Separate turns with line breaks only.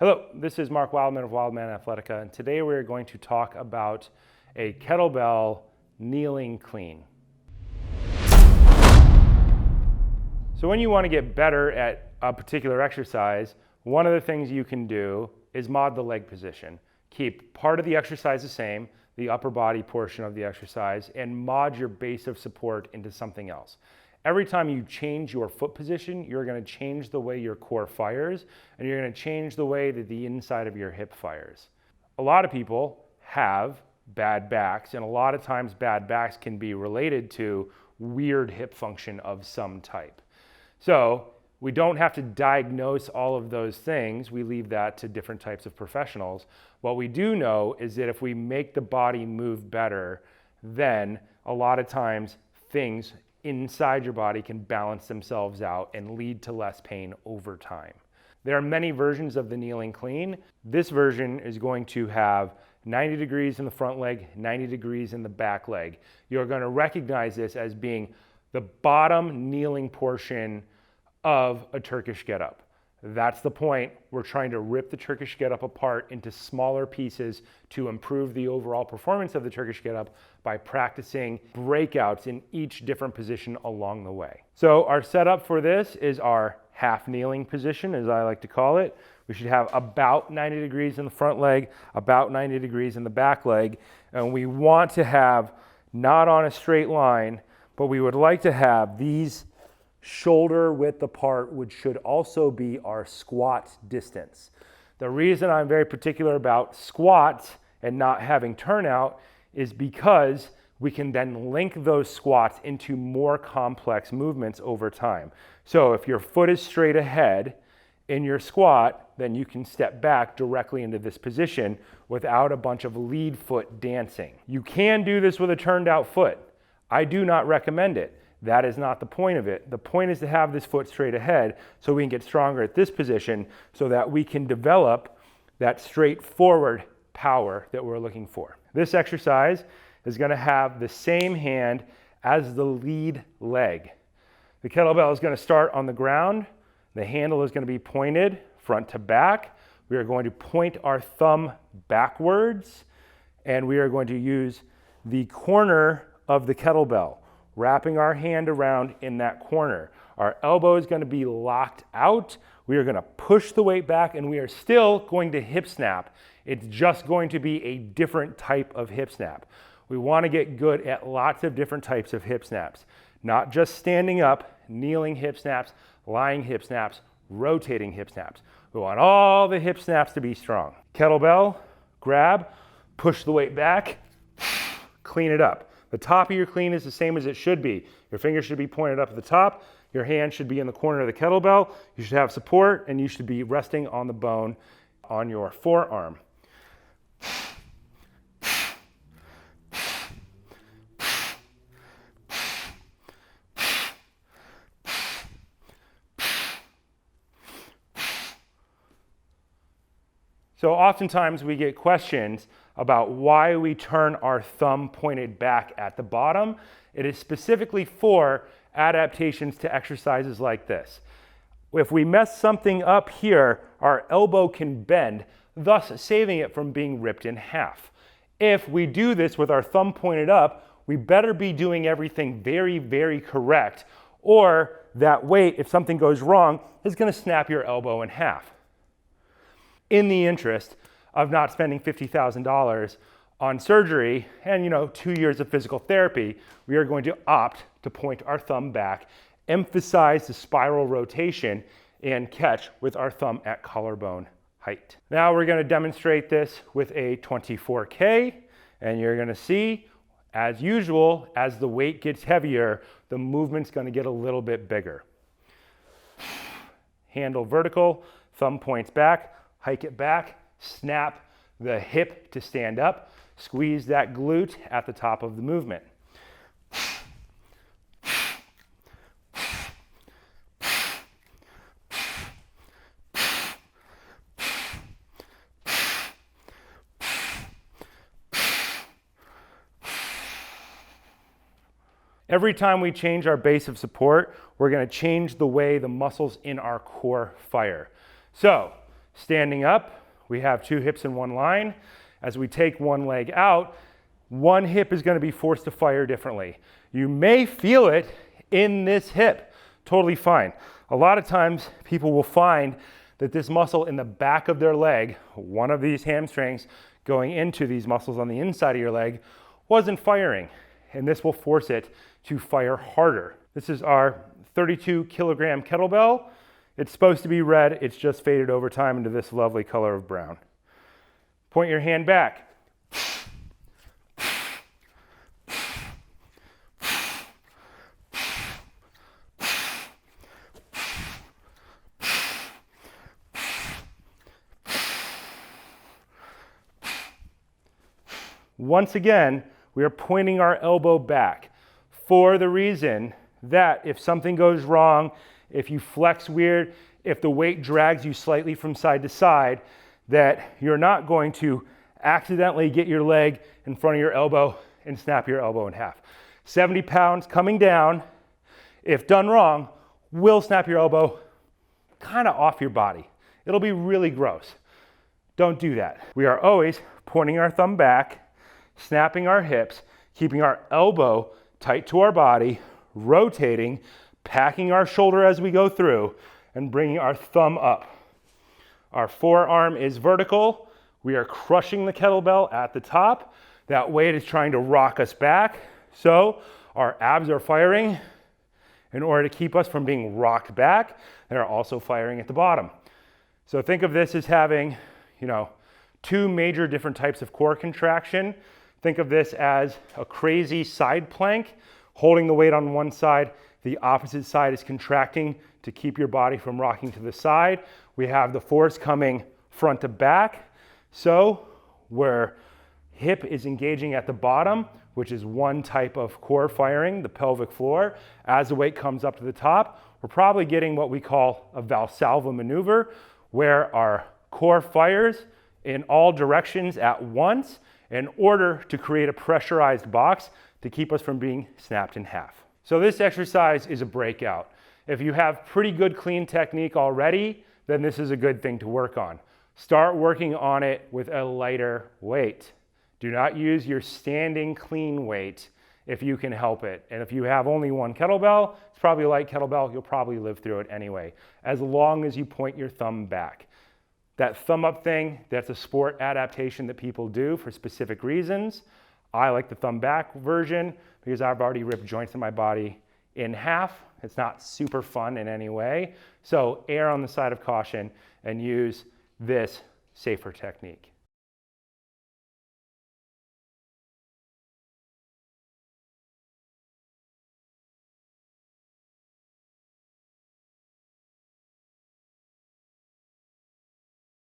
Hello, this is Mark Wildman of Wildman Athletica, and today we're going to talk about a kettlebell kneeling clean. So when you want to get better at a particular exercise, one of the things you can do is mod the leg position. Keep part of the exercise the same, the upper body portion of the exercise, and mod your base of support into something else. Every time you change your foot position, you're going to change the way your core fires, and you're going to change the way that the inside of your hip fires. A lot of people have bad backs, and a lot of times bad backs can be related to weird hip function of some type. So we don't have to diagnose all of those things. We leave that to different types of professionals. What we do know is that if we make the body move better, then a lot of times things inside your body can balance themselves out and lead to less pain over time. There are many versions of the kneeling clean. This version is going to have 90 degrees in the front leg, 90 degrees in the back leg. You're going to recognize this as being the bottom kneeling portion of a Turkish getup. That's the point. We're trying to rip the Turkish getup apart into smaller pieces to improve the overall performance of the Turkish getup by practicing breakouts in each different position along the way. So our setup for this is our half kneeling position, as I like to call it. We should have about 90 degrees in the front leg, about 90 degrees in the back leg, and we want to have, not on a straight line, but we would like to have these shoulder width apart, which should also be our squat distance. The reason I'm very particular about squats and not having turnout is because we can then link those squats into more complex movements over time. So if your foot is straight ahead in your squat, then you can step back directly into this position without a bunch of lead foot dancing. You can do this with a turned out foot. I do not recommend it. That is not the point of it. The point is to have this foot straight ahead so we can get stronger at this position so that we can develop that straightforward power that we're looking for. This exercise is going to have the same hand as the lead leg. The kettlebell is going to start on the ground. The handle is going to be pointed front to back. We are going to point our thumb backwards, and we are going to use the corner of the kettlebell, wrapping our hand around in that corner. Our elbow is going to be locked out. We are going to push the weight back, and we are still going to hip snap. It's just going to be a different type of hip snap. We want to get good at lots of different types of hip snaps, not just standing up, kneeling hip snaps, lying hip snaps, rotating hip snaps. We want all the hip snaps to be strong. Kettlebell, grab, push the weight back, clean it up. The top of your clean is the same as it should be. Your fingers should be pointed up at the top. Your hand should be in the corner of the kettlebell. You should have support, and you should be resting on the bone on your forearm. So oftentimes we get questions about why we turn our thumb pointed back at the bottom. It is specifically for adaptations to exercises like this. If we mess something up here, our elbow can bend, thus saving it from being ripped in half. If we do this with our thumb pointed up, we better be doing everything very, very correct, or that weight, if something goes wrong, is going to snap your elbow in half. In the interest of not spending $50,000 on surgery and 2 years of physical therapy, we are going to opt to point our thumb back, emphasize the spiral rotation, and catch with our thumb at collarbone height. Now we're going to demonstrate this with a 24K, and you're going to see, as usual, as the weight gets heavier, the movement's going to get a little bit bigger. Handle vertical, thumb points back, hike it back, snap the hip to stand up, squeeze that glute at the top of the movement. Every time we change our base of support, we're going to change the way the muscles in our core fire. So Standing up, we have 2 hips in one line. As we take one leg out, one hip is going to be forced to fire differently. You may feel it in this hip, totally fine. A lot of times people will find that this muscle in the back of their leg, one of these hamstrings going into these muscles on the inside of your leg, wasn't firing, and this will force it to fire harder. This is our 32 kilogram kettlebell. It's supposed to be red, it's just faded over time into this lovely color of brown. Point your hand back. Once again, we are pointing our elbow back for the reason that if something goes wrong, if you flex weird, if the weight drags you slightly from side to side, that you're not going to accidentally get your leg in front of your elbow and snap your elbow in half. 70 pounds coming down, if done wrong, will snap your elbow kind of off your body. It'll be really gross. Don't do that. We are always pointing our thumb back, snapping our hips, keeping our elbow tight to our body, rotating, packing our shoulder as we go through, and bringing our thumb up. Our forearm is vertical. We are crushing the kettlebell at the top. That weight is trying to rock us back. So our abs are firing in order to keep us from being rocked back. They're also firing at the bottom. So think of this as having, 2 major different types of core contraction. Think of this as a crazy side plank, holding the weight on one side. The opposite side is contracting to keep your body from rocking to the side. We have the force coming front to back. So where hip is engaging at the bottom, which is one type of core firing, the pelvic floor, as the weight comes up to the top, we're probably getting what we call a Valsalva maneuver, where our core fires in all directions at once in order to create a pressurized box to keep us from being snapped in half. So this exercise is a breakout. If you have pretty good clean technique already, then this is a good thing to work on. Start working on it with a lighter weight. Do not use your standing clean weight if you can help it. And if you have only one kettlebell, it's probably a light kettlebell, you'll probably live through it anyway, as long as you point your thumb back. That thumb up thing, that's a sport adaptation that people do for specific reasons. I like the thumb back version because I've already ripped joints in my body in half. It's not super fun in any way. So err on the side of caution and use this safer technique.